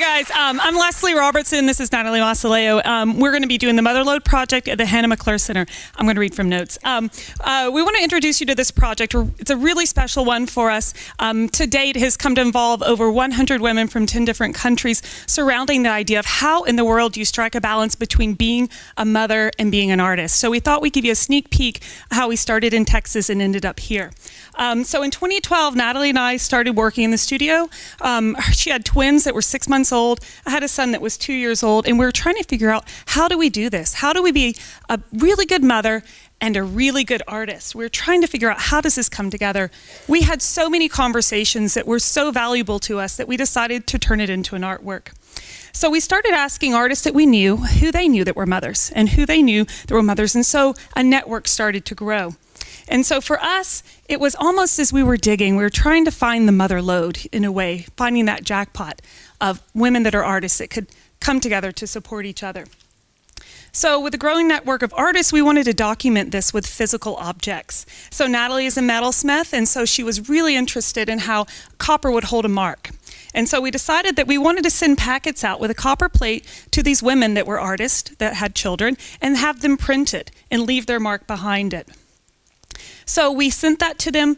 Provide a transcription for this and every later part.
guys, I'm Lesli Robertson. This is Natalie Macellaio. We're going to be doing the Motherload project at the Hannah Maclure Centre. I'm going to read from notes. We want to introduce you to this project. It's a really special one for us. To date, it has come to involve over 100 women from 10 different countries surrounding the idea of how in the world you strike a balance between being a mother and being an artist. So we thought we'd give you a sneak peek how we started in Texas and ended up here. So in 2012, Natalie and I started working in the studio. She had twins that were 6 months old. I had a son that was 2 years old, and we were trying to figure out, how do we do this? How do we be a really good mother and a really good artist? We were trying to figure out, how does this come together? We had so many conversations that were so valuable to us that we decided to turn it into an artwork. So we started asking artists that we knew who they knew that were mothers and who they knew that were mothers, and so a network started to grow. And so for us, it was almost as we were digging, we were trying to find the mother lode in a way, finding that jackpot of women that are artists that could come together to support each other. So with a growing network of artists, we wanted to document this with physical objects. So Natalie is a metalsmith, and so she was really interested in how copper would hold a mark. And so we decided that we wanted to send packets out with a copper plate to these women that were artists, that had children, and have them printed and leave their mark behind it. So we sent that to them.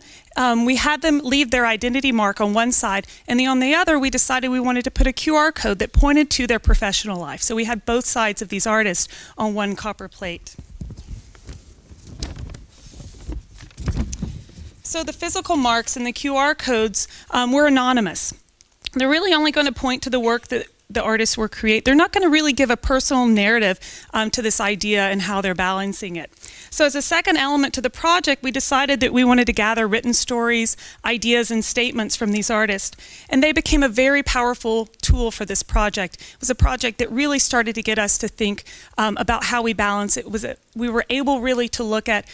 We had them leave their identity mark on one side, and on the other, we decided we wanted to put a QR code that pointed to their professional life. So we had both sides of these artists on one copper plate. So the physical marks and the QR codes were anonymous. They're really only going to point to the work that the artists were creating. They're not going to really give a personal narrative to this idea and how they're balancing it. So as a second element to the project, we decided that we wanted to gather written stories, ideas, and statements from these artists. And they became a very powerful tool for this project. It was a project that really started to get us to think about how we balance it. We were able really to look at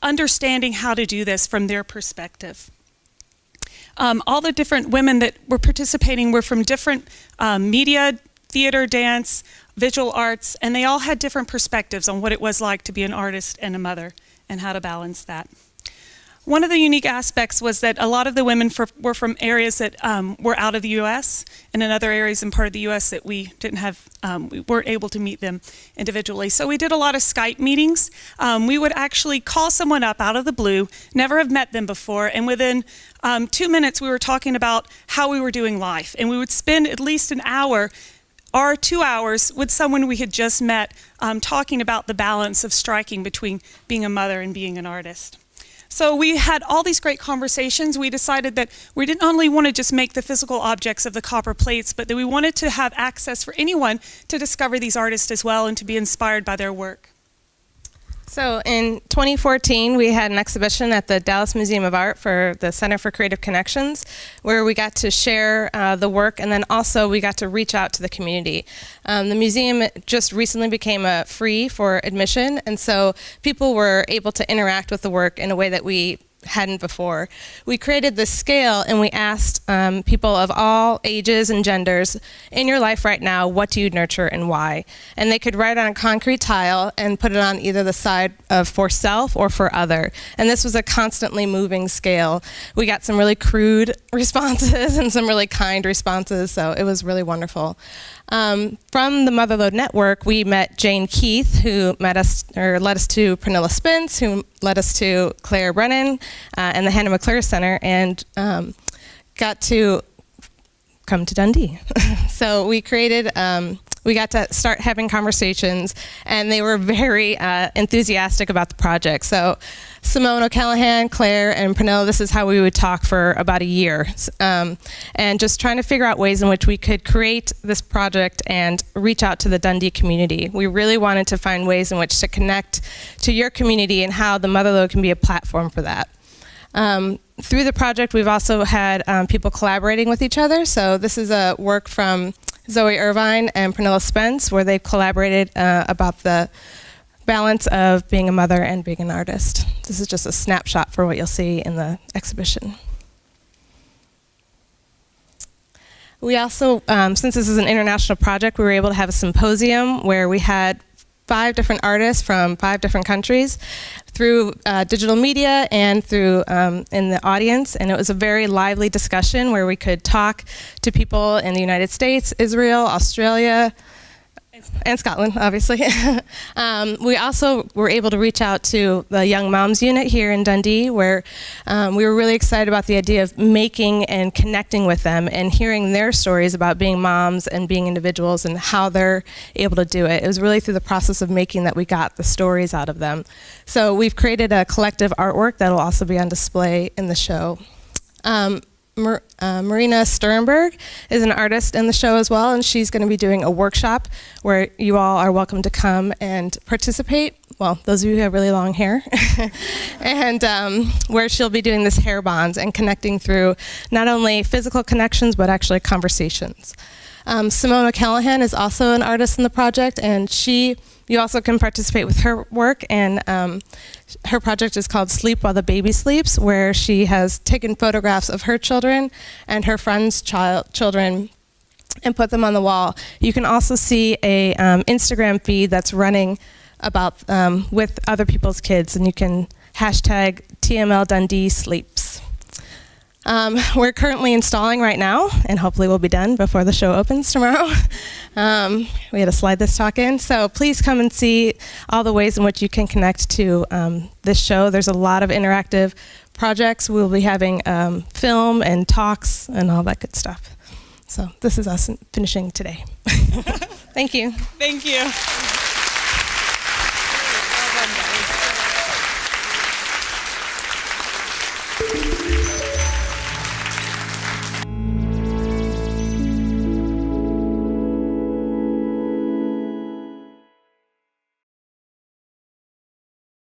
understanding how to do this from their perspective. All the different women that were participating were from different media, theater, dance, visual arts, and they all had different perspectives on what it was like to be an artist and a mother and how to balance that. One of the unique aspects was that a lot of the women were from areas that were out of the U.S. and in other areas in part of the U.S. that we didn't have, we weren't able to meet them individually. So we did a lot of Skype meetings. We would actually call someone up out of the blue, never have met them before, and within 2 minutes we were talking about how we were doing life. And we would spend at least an hour or 2 hours with someone we had just met talking about the balance of striking between being a mother and being an artist. So we had all these great conversations. We decided that we didn't only want to just make the physical objects of the copper plates, but that we wanted to have access for anyone to discover these artists as well and to be inspired by their work. So in 2014, we had an exhibition at the Dallas Museum of Art for the Center for Creative Connections, where we got to share the work, and then also we got to reach out to the community. The museum just recently became free for admission, and so people were able to interact with the work in a way that we hadn't before. We created this scale, and we asked people of all ages and genders, in your life right now, what do you nurture and why? And they could write on a concrete tile and put it on either the side of for self or for other. And this was a constantly moving scale. We got some really crude responses and some really kind responses, so it was really wonderful. From the Motherload Network, we met Jane Keith, who led us to Pernilla Spence, who led us to Clare Brennan and the Hannah Maclure Centre, and got to come to Dundee. So we created, we got to start having conversations, and they were very enthusiastic about the project. So Simone O'Callaghan, Claire, and Pernilla, this is how we would talk for about a year, and just trying to figure out ways in which we could create this project and reach out to the Dundee community. We really wanted to find ways in which to connect to your community and how the Motherload can be a platform for that. Through the project, we've also had people collaborating with each other. So this is a work from Zoe Irvine and Pernilla Spence, where they've collaborated about the balance of being a mother and being an artist. This is just a snapshot for what you'll see in the exhibition. We also, since this is an international project, we were able to have a symposium where we had 5 different artists from 5 different countries through digital media and through in the audience. And it was a very lively discussion where we could talk to people in the United States, Israel, Australia, and Scotland, obviously. We also were able to reach out to the Young Moms Unit here in Dundee, where we were really excited about the idea of making and connecting with them and hearing their stories about being moms and being individuals and how they're able to do it. It was really through the process of making that we got the stories out of them. So we've created a collective artwork that will also be on display in the show. Marina Sternberg is an artist in the show as well, and she's going to be doing a workshop where you all are welcome to come and participate. Well, those of you who have really long hair. And where she'll be doing this hair bonds and connecting through not only physical connections, but actually conversations. Simone O'Callaghan is also an artist in the project, and you also can participate with her work, and her project is called Sleep While the Baby Sleeps, where she has taken photographs of her children and her friends' children and put them on the wall. You can also see a Instagram feed that's running about with other people's kids, and you can hashtag TML Dundee Sleeps. We're currently installing right now, and hopefully we'll be done before the show opens tomorrow. We had to slide this talk in, so please come and see all the ways in which you can connect to this show. There's a lot of interactive projects. We'll be having film and talks and all that good stuff. So this is us finishing today. Thank you. Thank you.